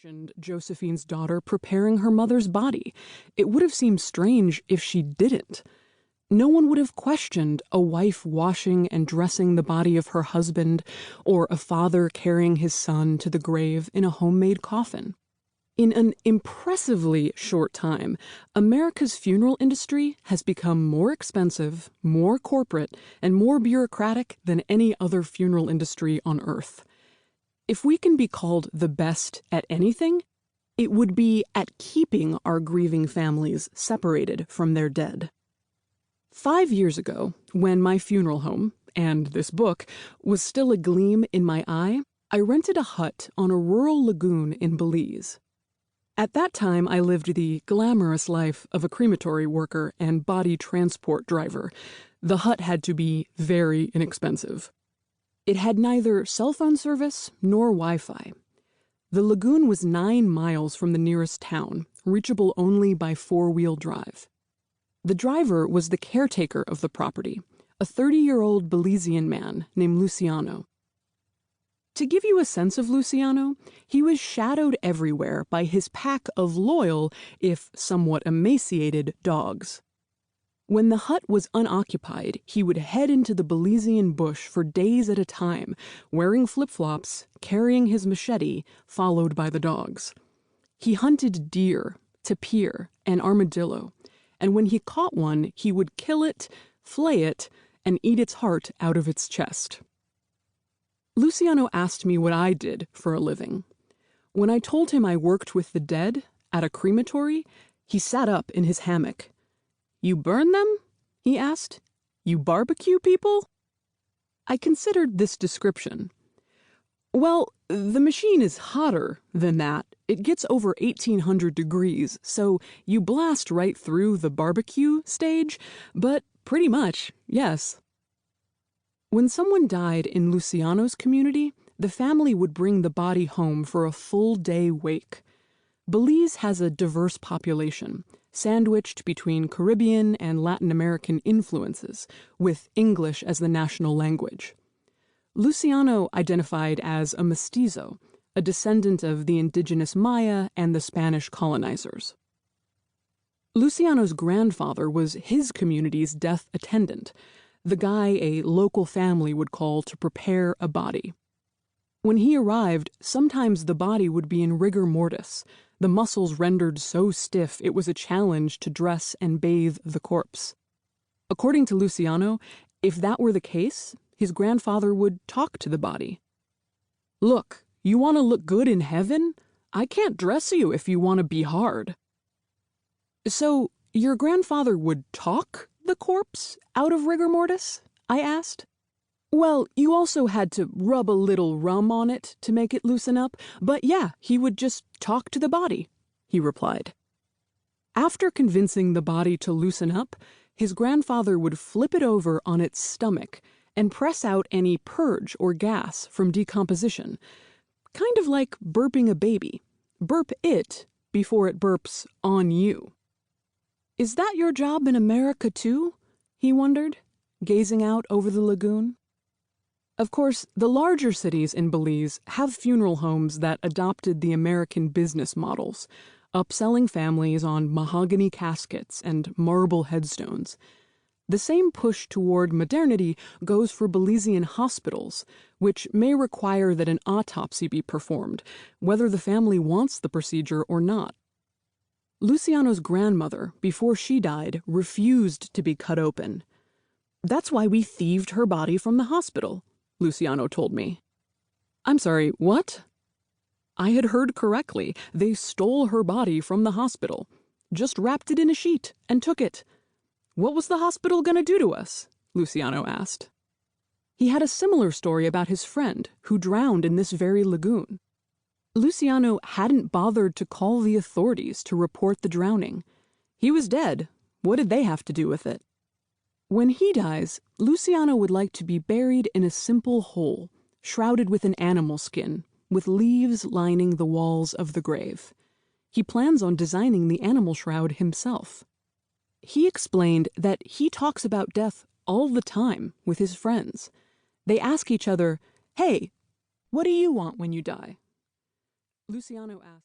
questioned Josephine's daughter preparing her mother's body. It would have seemed strange if she didn't. No one would have questioned a wife washing and dressing the body of her husband, or a father carrying his son to the grave in a homemade coffin. In an impressively short time, America's funeral industry has become more expensive, more corporate, and more bureaucratic than any other funeral industry on Earth. If we can be called the best at anything, it would be at keeping our grieving families separated from their dead. 5 years ago, when my funeral home, and this book, was still a gleam in my eye, I rented a hut on a rural lagoon in Belize. At that time, I lived the glamorous life of a crematory worker and body transport driver. The hut had to be very inexpensive. It had neither cell phone service nor Wi-Fi. The lagoon was 9 miles from the nearest town, reachable only by 4-wheel drive. The driver was the caretaker of the property, a 30-year-old Belizean man named Luciano. To give you a sense of Luciano, he was shadowed everywhere by his pack of loyal, if somewhat emaciated, dogs. When the hut was unoccupied, he would head into the Belizean bush for days at a time, wearing flip-flops, carrying his machete, followed by the dogs. He hunted deer, tapir, and armadillo, and when he caught one, he would kill it, flay it, and eat its heart out of its chest. Luciano asked me what I did for a living. When I told him I worked with the dead at a crematory, he sat up in his hammock. "You burn them?" he asked. "You barbecue people?" I considered this description. Well, the machine is hotter than that. It gets over 1800 degrees, so you blast right through the barbecue stage, but pretty much, yes. When someone died in Luciano's community, the family would bring the body home for a full-day wake. Belize has a diverse population, sandwiched between Caribbean and Latin American influences, with English as the national language. Luciano identified as a mestizo, a descendant of the indigenous Maya and the Spanish colonizers. Luciano's grandfather was his community's death attendant, the guy a local family would call to prepare a body. When he arrived, sometimes the body would be in rigor mortis, the muscles rendered so stiff it was a challenge to dress and bathe the corpse. According to Luciano, if that were the case, his grandfather would talk to the body. "Look, you want to look good in heaven? I can't dress you if you want to be hard." "So, your grandfather would talk the corpse out of rigor mortis?" I asked. "Well, you also had to rub a little rum on it to make it loosen up, but yeah, he would just talk to the body," he replied. After convincing the body to loosen up, his grandfather would flip it over on its stomach and press out any purge or gas from decomposition, kind of like burping a baby. Burp it before it burps on you. "Is that your job in America too?" he wondered, gazing out over the lagoon. Of course, the larger cities in Belize have funeral homes that adopted the American business models, upselling families on mahogany caskets and marble headstones. The same push toward modernity goes for Belizean hospitals, which may require that an autopsy be performed, whether the family wants the procedure or not. Luciano's grandmother, before she died, refused to be cut open. "That's why we thieved her body from the hospital," Luciano told me. "I'm sorry, what?" I had heard correctly. They stole her body from the hospital, just wrapped it in a sheet and took it. "What was the hospital going to do to us?" Luciano asked. He had a similar story about his friend who drowned in this very lagoon. Luciano hadn't bothered to call the authorities to report the drowning. He was dead. What did they have to do with it? When he dies, Luciano would like to be buried in a simple hole, shrouded with an animal skin, with leaves lining the walls of the grave. He plans on designing the animal shroud himself. He explained that he talks about death all the time with his friends. They ask each other, "Hey, what do you want when you die?" Luciano asked.